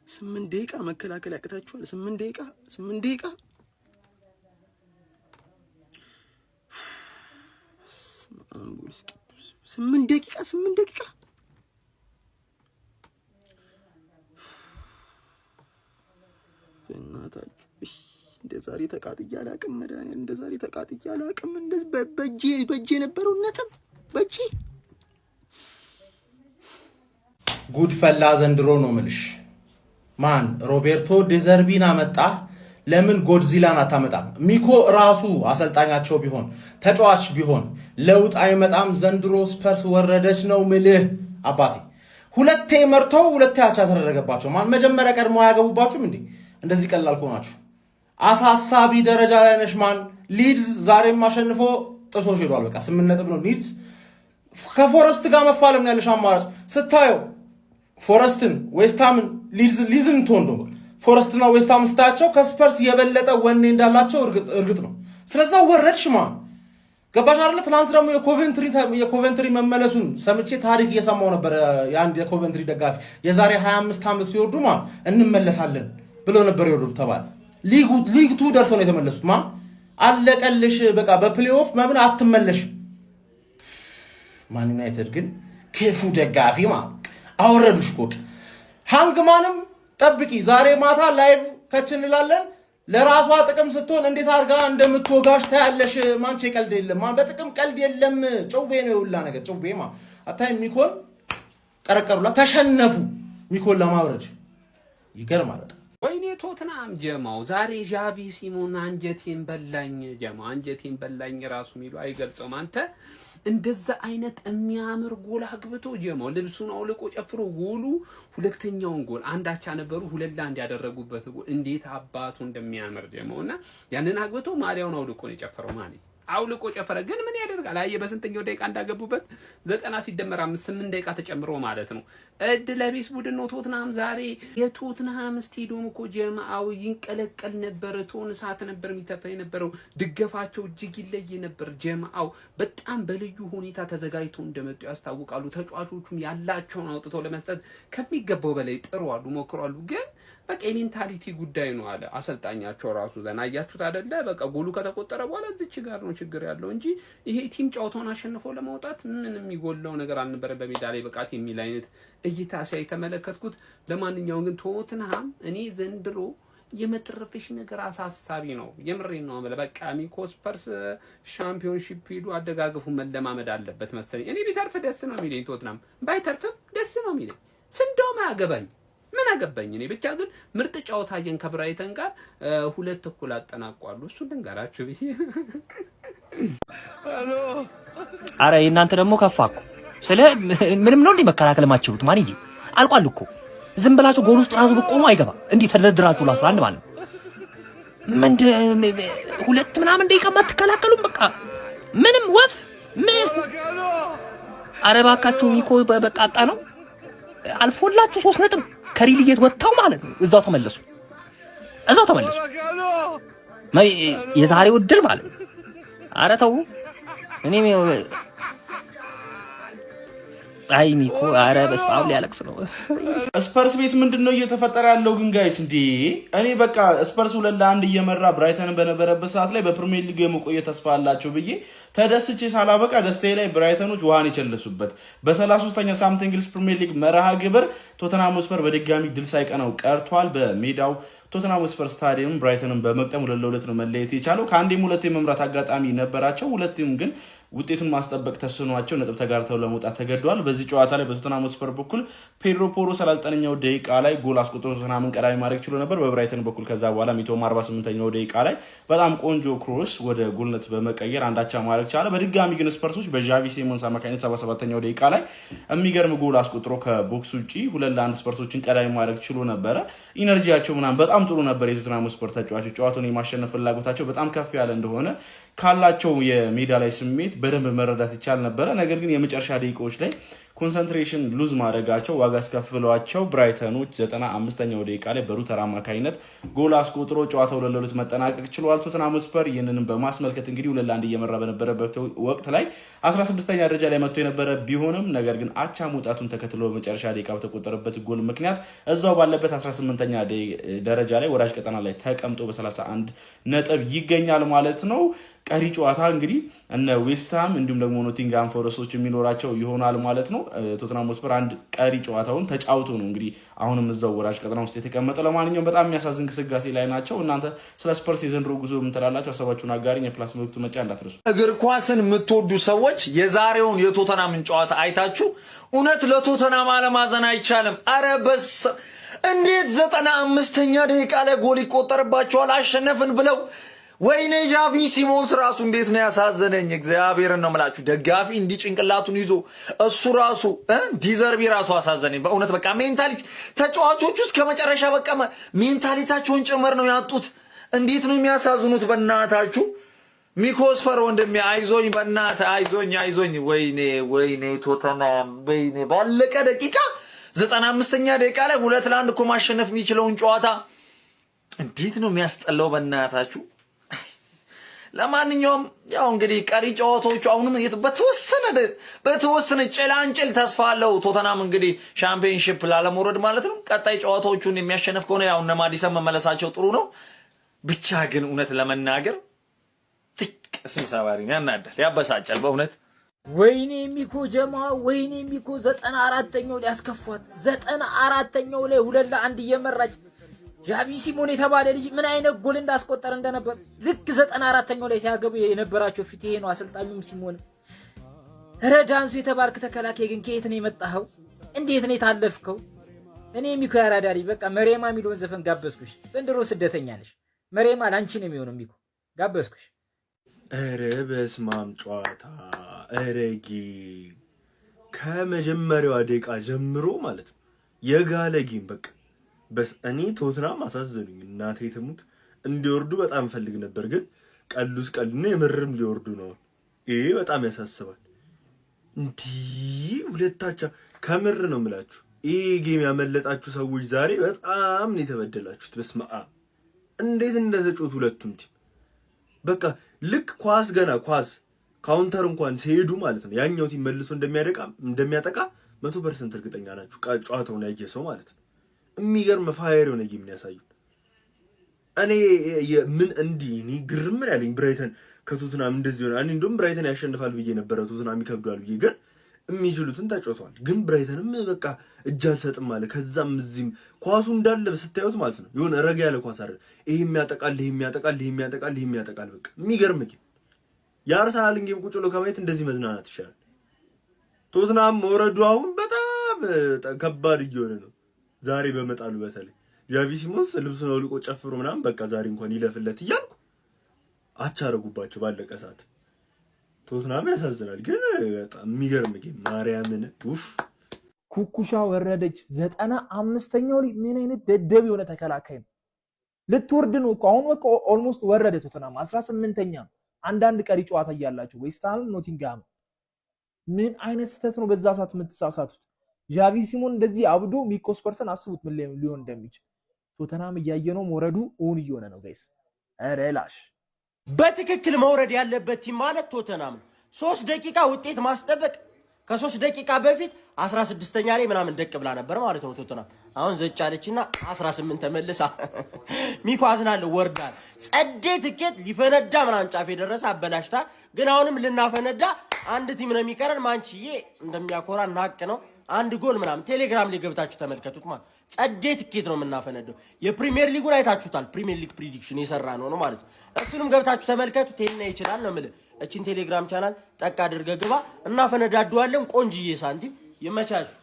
8 ደቂቃ መከላከል ያቅታችኋል። 8 ደቂቃ 8 ደቂቃ ስምንት ደቂቃ እናታችሁ እንደዛሬ ተቃጥያ አላቅም። መድኃኒዓለም እንደዛሬ ተቃጥያ አላቅም። እንደዚህ በእጄ የነበረው ነጥብ በእጄ ጉድ ፈላ ዘንድሮ ነው ምልሽ። ማን ሮቤርቶ ዴዘርቢን አመጣ? ለምን ጎድዚላን አታመጣም? ሚኮ ራሱ አሰልጣኛቸው ቢሆን ተጫዋች ቢሆን ለውጥ አይመጣም። ዘንድሮ ስፐርስ ወረደች ነው ምልህ አባቴ። ሁለቴ መርተው ሁለቴ አቻ ተደረገባቸው። ማን መጀመሪያ ቀድሞ አያገቡባችሁም እንዴ? እንደዚህ ቀላል ከሆናችሁ አሳሳቢ ደረጃ ላይ ነሽ። ማን ሊድስ ዛሬም አሸንፎ ጥሶሽ ሄዷል። በቃ 8 ነጥብ ነው ሊድስ። ከፎረስት ጋር መፋለም ያለሽ አማራጭ ስታየው ፎረስትን፣ ዌስትሃምን፣ ሊድስን ተወንዶ ፎረስትና ዌስትሃም ስታያቸው ከስፐርስ የበለጠ ወኔ እንዳላቸው እርግጥ ነው። ስለዛ ወረድሽ ማን ገባሽ አይደል? ትናንት ደግሞ የኮቨንትሪ መመለሱን ሰምቼ ታሪክ እየሰማው ነበር። የአንድ የኮቨንትሪ ደጋፊ የዛሬ 25 ዓመት ሲወርዱ ማን እንመለሳለን ብለው ነበር ይወርዱ ተባለ። ሊግ 2 ደርሰው ነው የተመለሱት። ማን አለቀልሽ። በቃ በፕሌይኦፍ መምን አትመለሽ። ማን ዩናይትድ ግን ከፉ ደጋፊ ማን አወረዱሽ ኮክ። ሃንግማንም ጠብቂ ዛሬ ማታ ላይቭ ከችንላለን። ለራሷ ጥቅም ስትሆን እንዴት አርጋ እንደምትወጋሽ ታያለሽ። ማንቼ ቀልድ የለም። ማን በጥቅም ቀልድ የለም። ጨውቤ ነው ሁላ ነገር ጨውቤ አታይ ሚኮን ቀረቀሩላ ተሸነፉ። ሚኮን ለማውረድ ይገርማል። ወይኔ ቶትናም ጀማው ዛሬ ዣቪ ሲሞን አንጀቴን በላኝ። ጀማው አንጀቴን በላኝ ራሱ ሚሉ አይገልጸውም። አንተ እንደዛ አይነት የሚያምር ጎል አግብቶ ጀማው ልብሱን አውልቆ ጨፍሮ ጎሉ ሁለተኛውን ጎል አንዳቻ ነበሩ 2-1 ያደረጉበት ጎል እንዴት አባቱ እንደሚያምር ጀማውና ያንን አግብቶ ማሊያውን አውልቆ ነው የጨፈረው ማለት አውልቆ ጨፈረ። ግን ምን ያደርጋል? አየ በስንተኛው ደቂቃ እንዳገቡበት 90 ሲደመር 8 ደቂቃ ተጨምሮ ማለት ነው። እድለቢስ ቡድን ነው ቶትናም ዛሬ። የቶትናም ስቴዲየም እኮ ጀማአው ይንቀለቀል ነበር። ቶን ሰዓት ነበር የሚተፋ የነበረው። ድገፋቸው እጅግ ይለይ ነበር። ጀማአው በጣም በልዩ ሁኔታ ተዘጋጅቶ እንደመጡ ያስታውቃሉ። ተጫዋቾቹም ያላቸውን አውጥተው ለመስጠት ከሚገባው በላይ ጥሯሉ፣ ሞክሯሉ። ግን በቃ የሜንታሊቲ ጉዳይ ነው አለ አሰልጣኛቸው ራሱ። ዘና አያችሁት አይደለ? በቃ ጎሉ ከተቆጠረ በኋላ እዚች ጋር ነው ችግር ያለው እንጂ ይሄ ቲም ጨዋታውን አሸንፎ ለማውጣት ምንም የሚጎለው ነገር አልነበረ። በሜዳ ላይ ብቃት የሚል አይነት እይታ ሲያይ ተመለከትኩት። ለማንኛውም ግን ቶትንሃም እኔ ዘንድሮ የመጥረፍሽ ነገር አሳሳቢ ነው። የምሬን ነው ማለት በቃ ሚኮ ስፐርስ ሻምፒዮንሺፕ ሄዱ አደጋግፉ መለማመድ አለበት መሰለኝ። እኔ ቢተርፍ ደስ ነው የሚለኝ፣ ቶትንሃም ባይተርፍም ደስ ነው የሚለኝ። ስንዶማ ያገባኝ ምን አገባኝ እኔ ብቻ። ግን ምርጥ ጨዋታ አየን ከብራይተን ጋር 2-1 አጠናቋሉ። እሱ ልንገራችሁ ቢሲ አሎ አረ እናንተ ደግሞ ከፋኩ ስለ ምንም ነው እንዴ መከላከል ማችሁት? ማንዬ አልቋል እኮ ዝም ብላችሁ ጎል ውስጥ ራሱ ብቆሙ አይገባ እንዴ ተደረድራችሁ ላስ አንድ ማለት ምንድ 2 ምናምን ደቂቃ ማትከላከሉም በቃ ምንም ወፍ አረ ባካችሁ ሚኮ በቃ አጣ ነው አልፎላችሁ 3 ነጥብ ከሪሊጌት ወጣው ማለት ነው። እዛው ተመለሱ። የዛሬው እድል ማለት ነው። አረ ተው እኔም አይ ሚኮ አረ በስመ አብ ሊያለቅስ ነው። ስፐርስ ቤት ምንድነው እየተፈጠረ ያለው ግን ጋይስ? እንዴ እኔ በቃ ስፐርስ 2-1 እየመራ ብራይተን በነበረበት ሰዓት ላይ በፕሪሚየር ሊግ የመቆየት ተስፋ አላቸው ብዬ ተደስቼ ሳላበቃ ደስታዬ ላይ ብራይተኖች ውሃን የቸለሱበት። በ33ኛ ሳምንት እንግሊዝ ፕሪሚየር ሊግ መርሃ ግብር ቶተንሃም ስፐር በድጋሚ ድል ሳይቀናው ቀርቷል። በሜዳው ቶተንሃም ስፐር ስታዲየም ብራይተንን በመቅጠም 2-2 ነው መለየት የቻለው። ከአንዴም ሁለቴ መምራት አጋጣሚ ነበራቸው። ሁለቱም ግን ውጤቱን ማስጠበቅ ተስኗቸው ነጥብ ተጋርተው ለመውጣት ተገደዋል። በዚህ ጨዋታ ላይ በቶተንሃም ስፐር በኩል ፔድሮ ፖሮ 39ኛው ደቂቃ ላይ ጎል አስቆጥሮ ቶተንሃምን ቀዳሚ ማድረግ ችሎ ነበር። በብራይተን በኩል ከዛ በኋላ ሚቶም 48ኛው ደቂቃ ላይ በጣም ቆንጆ ክሮስ ወደ ጎልነት በመቀየር አንዳቻ ማድረግ ቻለ። በድጋሚ ግን ስፐርሶች በዣቪ ሲሞንስ አማካኝነት 77ኛው ደቂቃ ላይ የሚገርም ጎል አስቆጥሮ ከቦክስ ውጪ 2-1 ስፐርሶችን ቀዳሚ ማድረግ ችሎ ነበረ። ኢነርጂያቸው ምናምን በጣም ጥሩ ነበር። የቶተንሃም ስፐር ተጫዋቾች ጨዋታውን የማሸነፍ ፍላጎታቸው በጣም ከፍ ያለ እንደሆነ ካላቸው የሜዳ ላይ ስሜት በደንብ መረዳት ይቻል ነበረ። ነገር ግን የመጨረሻ ደቂቃዎች ላይ ኮንሰንትሬሽን ሉዝ ማድረጋቸው ዋጋ አስከፍሏቸው ብራይተኖች 95ኛው ደቂቃ ላይ በሩተር አማካኝነት ጎል አስቆጥሮ ጨዋታው ለሁለት መጠናቀቅ ችሏል። ቶተንሃም ስፐር ይህንንም በማስመልከት እንግዲህ 2-1 እየመራ በነበረበት ወቅት ላይ 16ኛ ደረጃ ላይ መጥቶ የነበረ ቢሆንም ነገር ግን አቻ መውጣቱን ተከትሎ በመጨረሻ ደቂቃ በተቆጠረበት ጎል ምክንያት እዛው ባለበት 18ኛ ደረጃ ላይ ወራጅ ቀጠና ላይ ተቀምጦ በ31 ነጥብ ይገኛል ማለት ነው። ቀሪ ጨዋታ እንግዲህ እነ ዌስትሃም እንዲሁም ደግሞ ኖቲንግሃም ፎረስቶች የሚኖራቸው ይሆናል ማለት ነው። ቶተንሃም ስፐር አንድ ቀሪ ጨዋታውን ተጫውቶ ነው እንግዲህ አሁንም እዛው ወራጅ ቀጠና ውስጥ የተቀመጠው። ለማንኛውም በጣም የሚያሳዝን ግስጋሴ ላይ ናቸው። እናንተ ስለ ስፐርስ የዘንድሮ ጉዞ ምን ትላላችሁ? ሀሳባችሁን አጋሪኝ። የፕላስ ምልክቱ መጫ እንዳትረሱ። እግር ኳስን የምትወዱ ሰዎች የዛሬውን የቶተንሃምን ጨዋታ አይታችሁ እውነት ለቶተንሃም አለማዘን አይቻልም። አረ በስ እንዴት 95ኛ ደቂቃ ላይ ጎል ይቆጠርባቸዋል አሸነፍን ብለው። ወይኔ ዣቪ ሲሞንስ ራሱ እንዴት ነው ያሳዘነኝ። እግዚአብሔርን ነው የምላችሁ። ደጋፊ እንዲህ ጭንቅላቱን ይዞ እሱ ራሱ ዲዘርቢ ራሱ አሳዘነኝ በእውነት። በቃ ሜንታሊቲ ተጫዋቾቹ እስከ መጨረሻ በቃ ሜንታሊታቸውን ጭምር ነው ያጡት። እንዴት ነው የሚያሳዝኑት በእናታችሁ። ሚኮስፈር ወንድሜ አይዞኝ፣ በእናትህ አይዞኝ። ወይኔ ቶተንሃም ወይኔ ባለቀ ደቂቃ 95ኛ ደቂቃ ላይ 2-1 እኮ ማሸነፍ የሚችለውን ጨዋታ እንዴት ነው የሚያስጠላው በእናታችሁ። ለማንኛውም ያው እንግዲህ ቀሪ ጨዋታዎቹ አሁንም በተወሰነ ጭላንጭል ተስፋ አለው ቶተንሃም እንግዲህ ሻምፒዮንሺፕ ላለመውረድ ማለት ነው። ቀጣይ ጨዋታዎቹን የሚያሸንፍ ከሆነ ያው እነ ማዲሰን መመለሳቸው ጥሩ ነው። ብቻ ግን እውነት ለመናገር ስም ሰባሪ ያናዳል፣ ያበሳጫል በእውነት። ወይኔ ሚኮ ጀማ፣ ወይኔ ሚኮ 94ኛው ላይ ያስከፏት። 94ኛው ላይ 2-1 እየመራች ዣቪ ሲሞን የተባለ ልጅ ምን አይነት ጎል እንዳስቆጠረ እንደነበር ልክ 94ኛው ላይ ሲያገቡ የነበራቸው ፊት ይሄ ነው። አሰልጣኙም ሲሞን ረዳንሱ የተባልክ ተከላካይ ግን ከየት ነው የመጣኸው? እንዴት ነው የታለፍከው? እኔ ሚኮ ያራዳሪ በቃ መሬማ የሚለውን ዘፈን ጋበዝኩሽ። ዘንድሮ ስደተኛ ነሽ መሬማ፣ ላንቺ ነው የሚሆነው። ሚኮ ጋበዝኩሽ። ኧረ በስመ አብ ጨዋታ እረጊ ከመጀመሪያዋ ደቂቃ ጀምሮ ማለት ነው የጋለ ጌም በቃ በስ እኔ ቶተንሃም አሳዘኑኝ። እናቴ ትሙት እንዲወርዱ በጣም ፈልግ ነበር፣ ግን ቀሉስ ቀልና የምርም ሊወርዱ ነው። ይሄ በጣም ያሳስባል። እንዲህ ሁለታቻ ከምር ነው የምላችሁ። ይሄ ጌም ያመለጣችሁ ሰዎች ዛሬ በጣም ነው የተበደላችሁት። በስመ አብ እንዴት እንደተጫወቱ ሁለቱም ቲም በቃ ልክ ኳስ ካውንተር እንኳን ሲሄዱ ማለት ነው ያኛው ቲም መልሶ እንደሚያጠቃ 100% እርግጠኛ ናችሁ። ጨዋታውን ያየ ሰው ማለት ነው። የሚገርም ፋየር የሆነ ጌም ነው ያሳዩት። እኔ ምን እኔ ግርም ያለኝ ብራይተን ከቶተንሃም እንደዚህ ሆነ። እኔ እንደውም ብራይተን ያሸንፋል ብዬ ነበረ፣ ቶተንሃም ይከብዳል ብዬ፣ ግን የሚችሉትን ተጫውተዋል። ግን ብራይተንም በቃ እጅ አልሰጥም ማለት ከዛም እዚህም ኳሱ እንዳለ ስታዩት ማለት ነው የሆነ ረጋ ያለ ኳስ አይደል። ይሄ የሚያጠቃል በቃ የሚገርም ጌም። የአርሰናልን ጌም ቁጭ ብሎ ከማየት እንደዚህ መዝናናት ይሻላል። ቶተንሃም መውረዱ አሁን በጣም ከባድ እየሆነ ነው። ዛሬ በመጣሉ በተለይ ዣቪ ሲሞንስ ልብሱን አውልቆ ጨፍሮ ምናምን በቃ ዛሬ እንኳን ይለፍለት እያልኩ አቻረጉባቸው ባለቀ ሰዓት። ቶተንሃም ያሳዝናል፣ ግን በጣም የሚገርም ጌም ማርያምን። ኡፍ ኩኩሻ ወረደች 95ኛው ላይ። ምን አይነት ደደብ የሆነ ተከላካይ ነው! ልትወርድ ነው እኮ አሁን በቃ ኦልሞስት ወረደ ቶተንሃም 18ኛ። አንዳንድ ቀሪ ጨዋታ እያላቸው ዌስትሃም ኖቲንግሃም። ምን አይነት ስህተት ነው በዛ ሰዓት የምትሳሳቱት? ዣቪ ሲሞን እንደዚህ አብዶ ሚኮስፐርሰን አስቡት ምን ሊሆን እንደሚችል። ቶተንሃም እያየነው መውረዱ እውን እየሆነ ነው ጋይስ። ኧረ ላሽ በትክክል መውረድ ያለበት ቲም ማለት ቶተንሃም ነው። 3 ደቂቃ ውጤት ማስጠበቅ ከ3 ደቂቃ በፊት 16ኛ ላይ ምናምን ደቅ ብላ ነበር ማለት ነው ቶተንሃም። አሁን ዘጫለችና 18 ተመልሳ ሚኮ አዝናለሁ ወርዳል። ጸዴ ትኬት ሊፈነዳ ምናምን ጫፍ የደረሰ አበላሽታ፣ ግን አሁንም ልናፈነዳ አንድ ቲም ነው የሚቀረን። ማንቺዬ እንደሚያኮራ ናቅ ነው። አንድ ጎል ምናምን ቴሌግራም ላይ ገብታችሁ ተመልከቱት ማለት ጸዴ ትኬት ነው የምናፈነደው። የፕሪሚየር ሊጉን አይታችሁታል። ፕሪሚየር ሊግ ፕሪዲክሽን የሰራ ነው ማለት ነው። እሱንም ገብታችሁ ተመልከቱት። ቴልና ይችላል ነው የምልህ። እቺን ቴሌግራም ቻናል ጠቅ አድርገህ ግባ። እናፈነዳደዋለን። ቆንጅዬ ሳንቲም ይመቻችሁ።